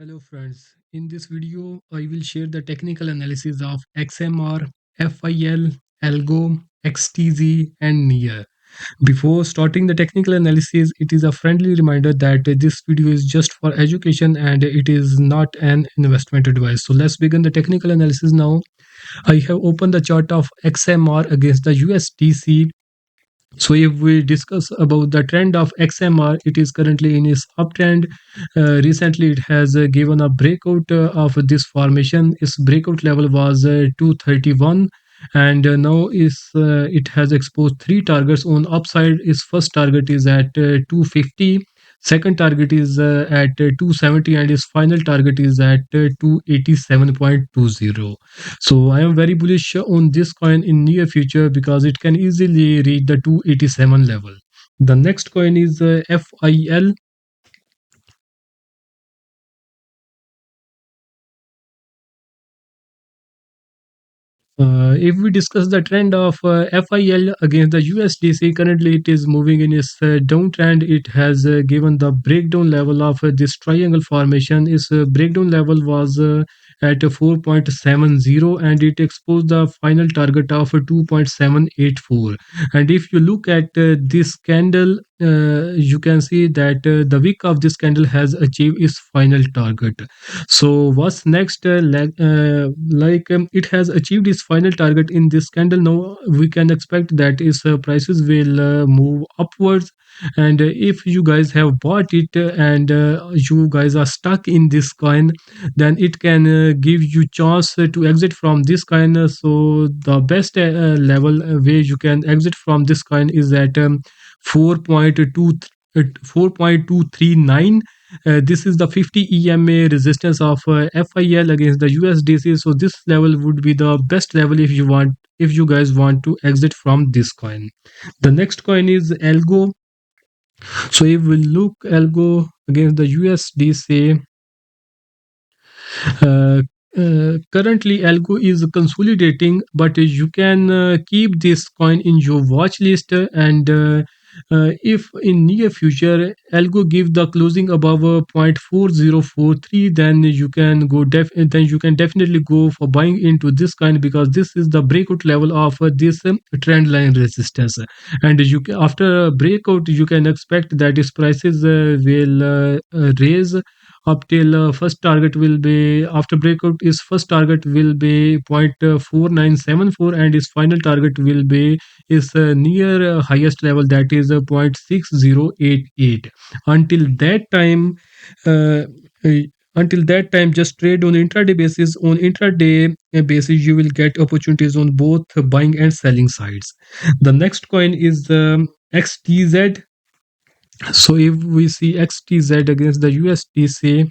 Hello friends, in this video I will share the technical analysis of XMR, FIL, ALGO, XTZ and NEAR. Before starting the technical analysis, it is a friendly reminder that this video is just for education and it is not an investment advice. So let's begin the technical analysis now. I have opened the chart of XMR against the USDC. So if we discuss about the trend of XMR, it is currently in its uptrend. Recently, it has given a breakout of this formation. Its breakout level was 231, and now it has exposed three targets on upside. Its first target is at 250. Second target is at 270 and its final target is at 287.20. So I am very bullish on this coin in near future because it can easily reach the 287 level. The next coin is FIL. If we discuss the trend of FIL against the USDC, currently it is moving in its downtrend. It has given the breakdown level of this triangle formation. Its breakdown level was at 4.70 and it exposed the final target of 2.784. And if you look at this candle, you can see that the wick of this candle has achieved its final target. So what's next? It has achieved its final target in this candle. Now we can expect that its prices will move upwards. And if you guys have bought it and you guys are stuck in this coin, then it can give you chance to exit from this coin. So the best level where you can exit from this coin is at 4.2 4.239. This is the 50 EMA resistance of FIL against the USDC. So this level would be the best level if you guys want to exit from this coin. The next coin is ALGO. So if we look ALGO against the USDC, uh, currently ALGO is consolidating, but you can keep this coin in your watch list and if in near future algo give the closing above 0.4043, then you can definitely go for buying into this coin because this is the breakout level of this trend line resistance. And after a breakout you can expect that its prices will raise up till first target will be after breakout. Its first target will be 0.4974 and its final target will be is near highest level, that is 0.6088. Until that time, uh, uh, just trade on intraday basis. On intraday basis, you will get opportunities on both buying and selling sides. The next coin is XTZ. So if we see XTZ against the USDC,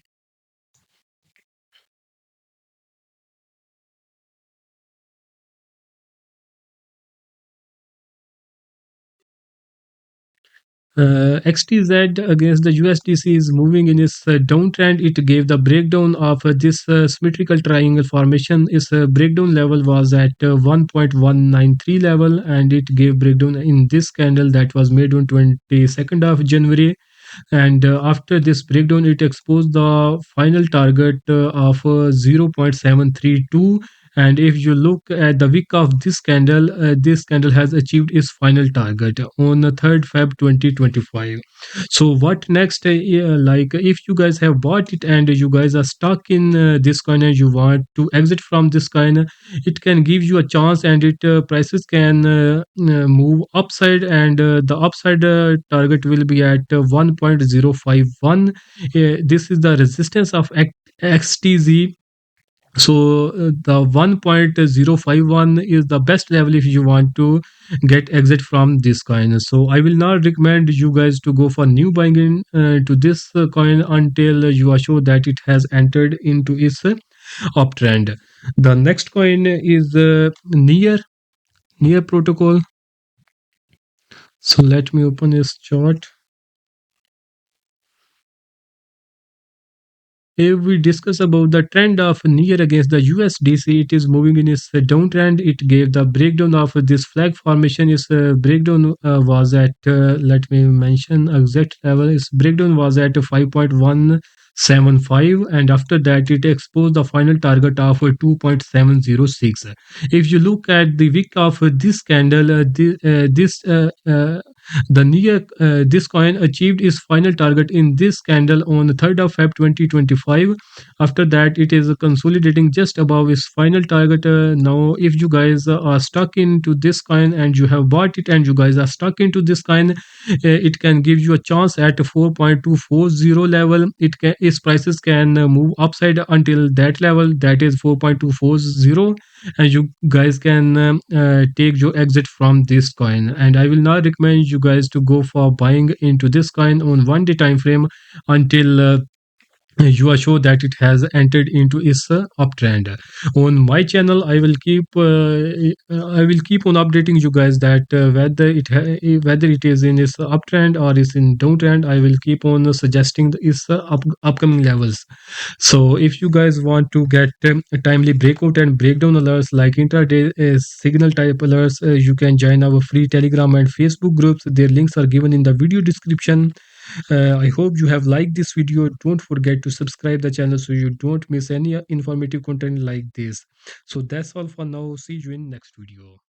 XTZ against the USDC is moving in its downtrend. It gave the breakdown of this symmetrical triangle formation. Its breakdown level was at 1.193 level, and it gave breakdown in this candle that was made on 22nd of January. And after this breakdown, it exposed the final target of 0.732. And if you look at the wick of this candle has achieved its final target on the 3rd Feb 2025. So what next? Like if you guys have bought it and you guys are stuck in this coin and you want to exit from this coin, it can give you a chance and it prices can move upside, and the upside target will be at 1.051. This is the resistance of XTZ. So the 1.051 is the best level if you want to get exit from this coin. So I will not recommend you guys to go for new buying in to this coin until you are sure that it has entered into its uptrend. The next coin is near protocol. So let me open this chart. If we discuss about the trend of near against the USDC, it is moving in its downtrend. It gave the breakdown of this flag formation. Its breakdown was at let me mention exact level. Its breakdown was at 5.1 2.75, and after that it exposed the final target of 2.706. If you look at the wick of this candle, this the near this coin achieved its final target in this candle on the 3rd of Feb 2025. After that it is consolidating just above its final target. Now if you guys are stuck into this coin and you have bought it and you guys are stuck into this coin, it can give you a chance at 4.240 level. Its prices can move upside until that level, that is 4.240, and you guys can take your exit from this coin. And I will not recommend you guys to go for buying into this coin on 1 day time frame until you are sure that it has entered into its uptrend. On my channel I will keep on updating you guys that whether it is in its uptrend or is in downtrend. I will keep on suggesting its upcoming levels. So if you guys want to get timely breakout and breakdown alerts like intraday signal type alerts, you can join our free Telegram and Facebook groups. Their links are given in the video description. I hope you have liked this video. Don't forget to subscribe the channel so you don't miss any informative content like this. So that's all for now. See you in next video.